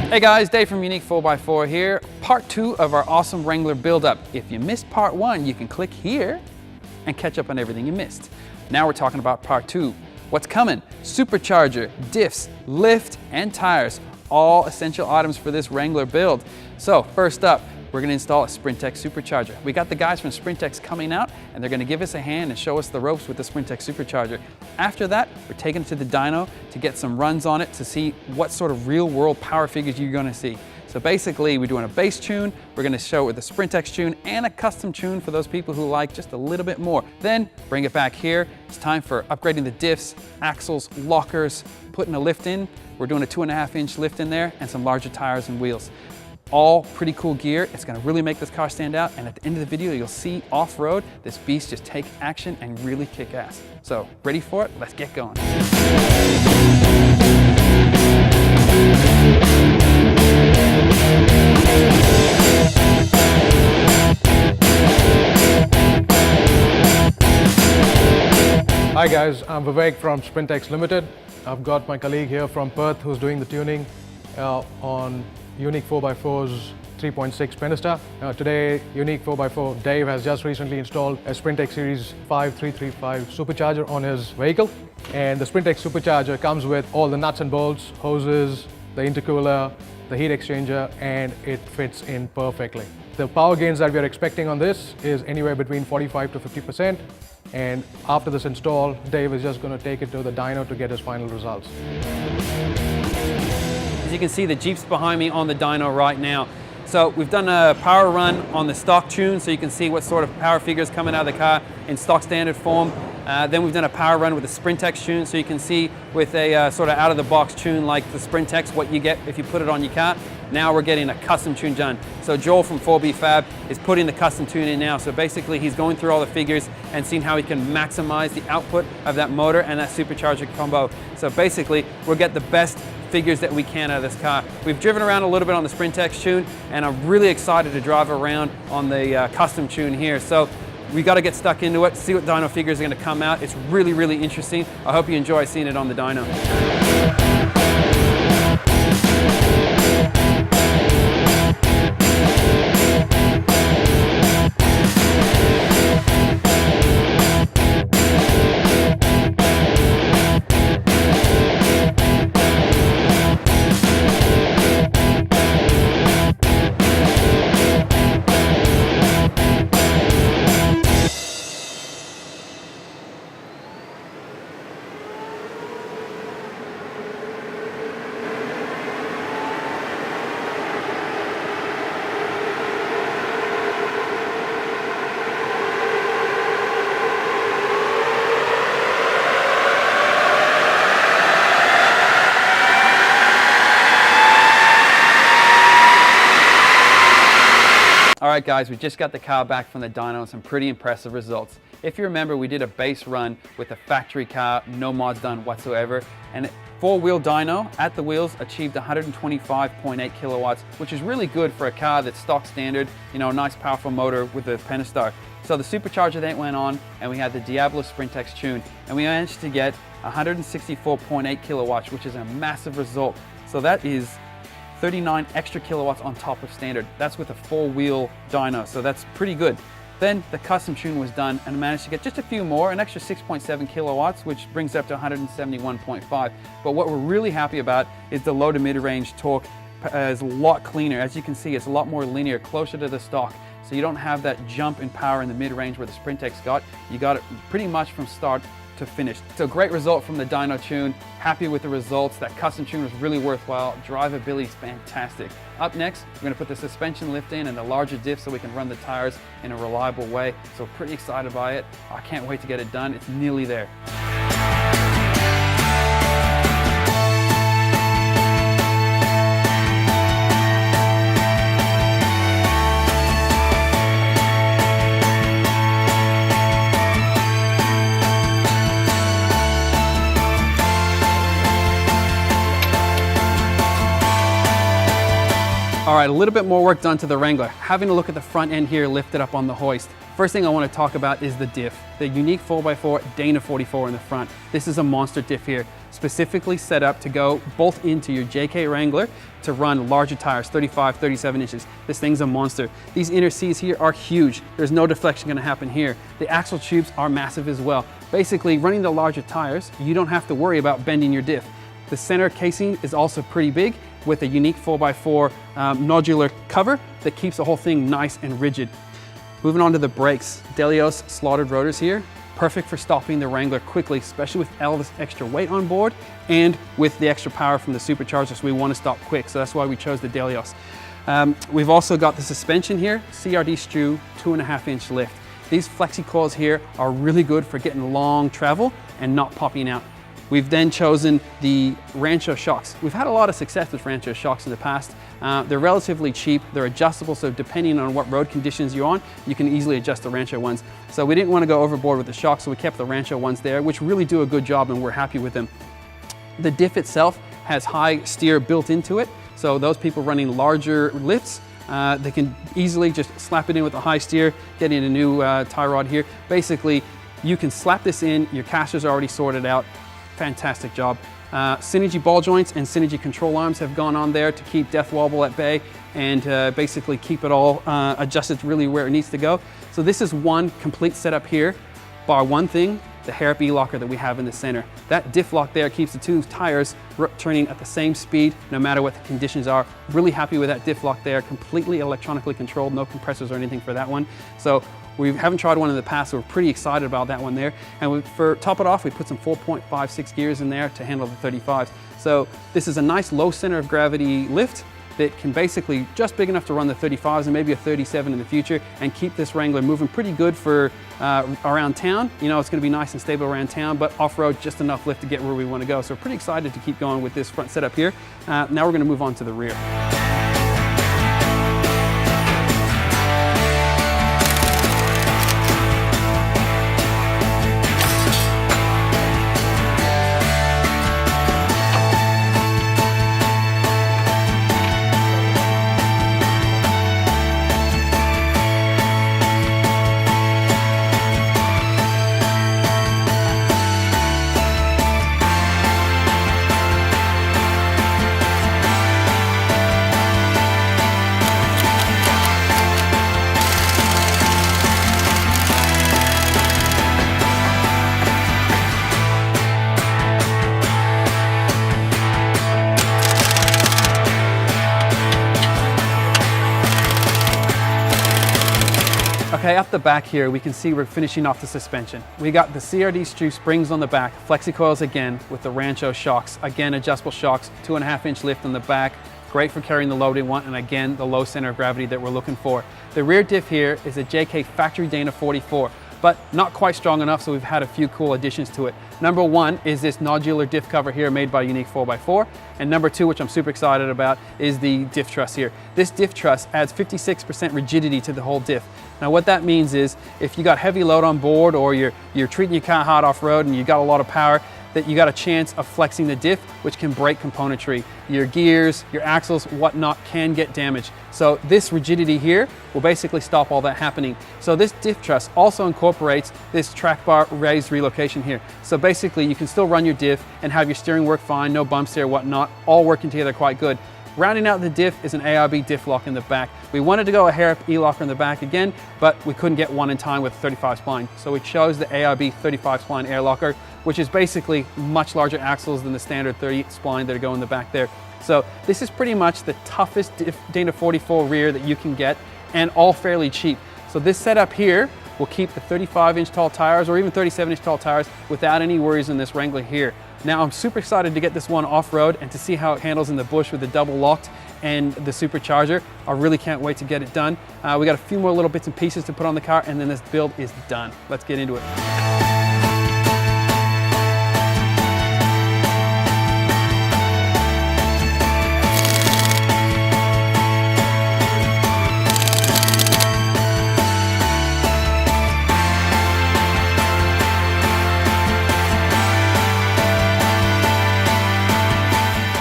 Hey guys, Dave from UNEEK 4x4 here. Part 2 of our awesome Wrangler build-up. If you missed part 1, you can click here and catch up on everything you missed. Now we're talking about part 2. What's coming? Supercharger, diffs, lift, and tires. All essential items for this Wrangler build. So first up, we're going to install a Sprintex supercharger. We got the guys from Sprintex coming out and they're going to give us a hand and show us the ropes with the Sprintex supercharger. After that, we're taking it to the dyno to get some runs on it to see what sort of real world power figures you're going to see. So basically, we're doing a base tune, we're going to show it with a Sprintex tune and a custom tune for those people who like just a little bit more. Then bring it back here. It's time for upgrading the diffs, axles, lockers, putting a lift in. We're doing a 2.5-inch lift in there and some larger tires and wheels. All pretty cool gear. It's gonna really make this car stand out, and at the end of the video you'll see off-road this beast just take action and really kick ass. So ready for it? Let's get going. Hi guys, I'm Vivek from Sprintex Limited. I've got my colleague here from Perth who's doing the tuning on UNEEK 4x4's 3.6 Pentastar. Today, UNEEK 4x4 Dave has just recently installed a Sprintex Series 5335 supercharger on his vehicle. And the Sprintex supercharger comes with all the nuts and bolts, hoses, the intercooler, the heat exchanger, and it fits in perfectly. The power gains that we are expecting on this is anywhere between 45 to 50%. And after this install, Dave is just going to take it to the dyno to get his final results. As you can see, the Jeep's behind me on the dyno right now. So we've done a power run on the stock tune, so you can see what sort of power figures coming out of the car in stock standard form. Then we've done a power run with the Sprintex tune, so you can see with a sort of out-of-the-box tune like the Sprintex, what you get if you put it on your car. Now we're getting a custom tune done. So Joel from 4B Fab is putting the custom tune in now. So basically he's going through all the figures and seeing how he can maximize the output of that motor and that supercharger combo. So basically we'll get the best figures that we can out of this car. We've driven around a little bit on the Sprintex tune, and I'm really excited to drive around on the custom tune here. So we got to get stuck into it, see what dyno figures are going to come out. It's really, really interesting. I hope you enjoy seeing it on the dyno. All right guys, we just got the car back from the dyno and some pretty impressive results. If you remember, we did a base run with a factory car, no mods done whatsoever, and four-wheel dyno at the wheels achieved 125.8 kilowatts, which is really good for a car that's stock standard, you know, nice powerful motor with the Pentastar. So the supercharger then went on and we had the Diablo Sprintex tune, and we managed to get 164.8 kilowatts, which is a massive result. So that is 39 extra kilowatts on top of standard. That's with a four-wheel dyno, so that's pretty good. Then the custom tune was done and managed to get just a few more, an extra 6.7 kilowatts, which brings it up to 171.5. But what we're really happy about is the low to mid-range torque is a lot cleaner. As you can see, it's a lot more linear, closer to the stock. So you don't have that jump in power in the mid-range where the Sprintex got. You got it pretty much from start to finish. So great result from the dyno tune. Happy with the results. That custom tune was really worthwhile. Drivability is fantastic. Up next, we're going to put the suspension lift in and the larger diff so we can run the tires in a reliable way. So pretty excited by it. I can't wait to get it done. It's nearly there. All right, a little bit more work done to the Wrangler. Having a look at the front end here lifted up on the hoist. First thing I want to talk about is the diff. The UNEEK 4x4 Dana 44 in the front. This is a monster diff here, specifically set up to go bolt into your JK Wrangler to run larger tires, 35, 37 inches. This thing's a monster. These inner C's here are huge. There's no deflection going to happen here. The axle tubes are massive as well. Basically, running the larger tires, you don't have to worry about bending your diff. The center casing is also pretty big with a UNEEK 4x4 nodular cover that keeps the whole thing nice and rigid. Moving on to the brakes, Delios slotted rotors here, perfect for stopping the Wrangler quickly, especially with all this extra weight on board and with the extra power from the supercharger, so we want to stop quick, so that's why we chose the Delios. We've also got the suspension here, CRD Stru 2.5-inch lift. These flexi coils here are really good for getting long travel and not popping out. We've then chosen the Rancho shocks. We've had a lot of success with Rancho shocks in the past. They're relatively cheap, they're adjustable, so depending on what road conditions you're on, you can easily adjust the Rancho ones. So we didn't want to go overboard with the shocks, so we kept the Rancho ones there, which really do a good job and we're happy with them. The diff itself has high steer built into it, so those people running larger lifts, they can easily just slap it in with a high steer, get in a new tie rod here. Basically, you can slap this in, your casters are already sorted out. Fantastic job. Synergy ball joints and Synergy control arms have gone on there to keep death wobble at bay and basically keep it all adjusted really where it needs to go. So this is one complete setup here, bar one thing, the hair-up E-locker that we have in the center. That diff lock there keeps the two tires turning at the same speed no matter what the conditions are. Really happy with that diff lock there, completely electronically controlled, no compressors or anything for that one. So we haven't tried one in the past, so we're pretty excited about that one there. And for top it off, we put some 4.56 gears in there to handle the 35s. So this is a nice low center of gravity lift that can basically just big enough to run the 35s and maybe a 37 in the future and keep this Wrangler moving pretty good for around town. You know, it's going to be nice and stable around town, but off-road, just enough lift to get where we want to go. So we're pretty excited to keep going with this front setup here. Now we're going to move on to the rear. Okay, up the back here, we can see we're finishing off the suspension. We got the CRD Stru springs on the back, flexi coils again with the Rancho shocks. Again, adjustable shocks, 2.5-inch lift on the back. Great for carrying the load we want, and again, the low center of gravity that we're looking for. The rear diff here is a JK factory Dana 44, but not quite strong enough, so we've had a few cool additions to it. Number one is this nodular diff cover here made by UNEEK 4x4. And number two, which I'm super excited about, is the diff truss here. This diff truss adds 56% rigidity to the whole diff. Now what that means is if you got heavy load on board or you're treating your car hot off-road and you got a lot of power, that you got a chance of flexing the diff, which can break componentry. Your gears, your axles, whatnot can get damaged. So this rigidity here will basically stop all that happening. So this diff truss also incorporates this track bar raised relocation here. So basically you can still run your diff and have your steering work fine, no bumps there, whatnot, all working together quite good. Rounding out the diff is an ARB diff lock in the back. We wanted to go a hair-up E-locker in the back again, but we couldn't get one in time with 35 spline. So we chose the ARB 35 spline air locker, which is basically much larger axles than the standard 30 spline that go in the back there. So this is pretty much the toughest Dana 44 rear that you can get, and all fairly cheap. So this setup here will keep the 35-inch tall tires or even 37-inch tall tires without any worries in this Wrangler here. Now I'm super excited to get this one off-road and to see how it handles in the bush with the double locked and the supercharger. I really can't wait to get it done. We got a few more little bits and pieces to put on the car and then this build is done. Let's get into it.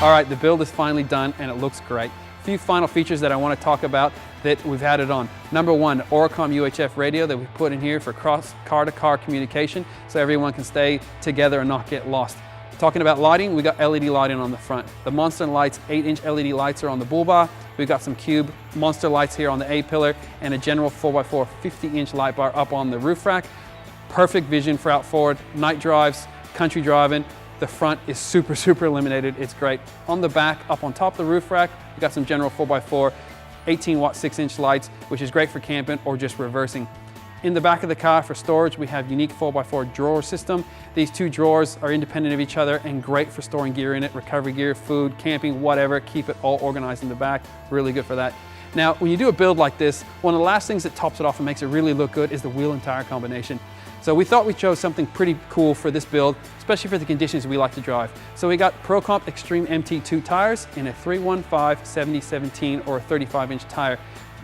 All right, the build is finally done and it looks great. few final features that I want to talk about that we've added on. Number one, Oricom UHF radio that we put in here for cross car-to-car communication so everyone can stay together and not get lost. Talking about lighting, we got LED lighting on the front. The Monster Lights 8-inch LED lights are on the bull bar. We've got some cube Monster lights here on the A-pillar and a general 4x4 50-inch light bar up on the roof rack. Perfect vision for out forward, night drives, country driving. The front is super, super illuminated. It's great. On the back, up on top of the roof rack, we got some general 4x4 18-watt 6-inch lights, which is great for camping or just reversing. In the back of the car for storage, we have UNEEK 4x4 drawer system. These two drawers are independent of each other and great for storing gear in it, recovery gear, food, camping, whatever. Keep it all organized in the back. Really good for that. Now, when you do a build like this, one of the last things that tops it off and makes it really look good is the wheel and tire combination. So we thought we chose something pretty cool for this build, especially for the conditions we like to drive. So we got ProComp Extreme MT2 tires in a 315 7017 or a 35-inch tire.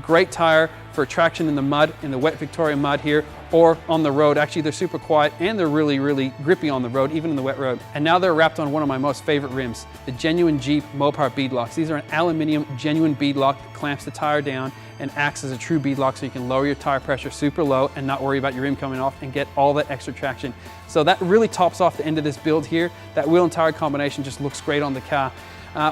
Great tire for traction in the mud, in the wet Victoria mud here, or on the road. Actually, they're super quiet and they're really, really grippy on the road, even in the wet road. And now they're wrapped on one of my most favorite rims, the genuine Jeep Mopar bead locks. These are an aluminum genuine bead lock that clamps the tire down and acts as a true bead lock so you can lower your tire pressure super low and not worry about your rim coming off and get all that extra traction. So that really tops off the end of this build here. That wheel and tire combination just looks great on the car.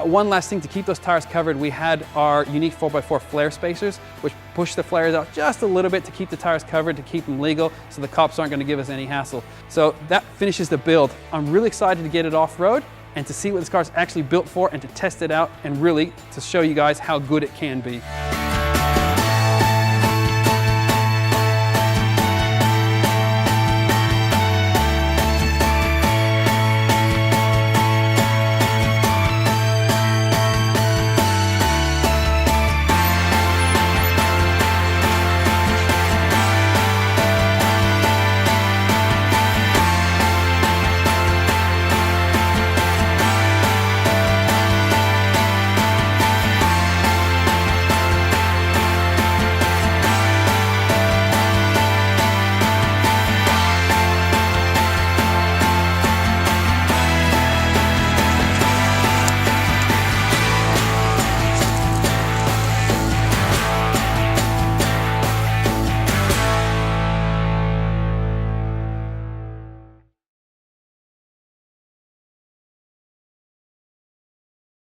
One last thing, to keep those tires covered, we had our UNEEK 4x4 flare spacers, which push the flares out just a little bit to keep the tires covered, to keep them legal, so the cops aren't going to give us any hassle. So that finishes the build. I'm really excited to get it off-road and to see what this car is actually built for and to test it out and really to show you guys how good it can be.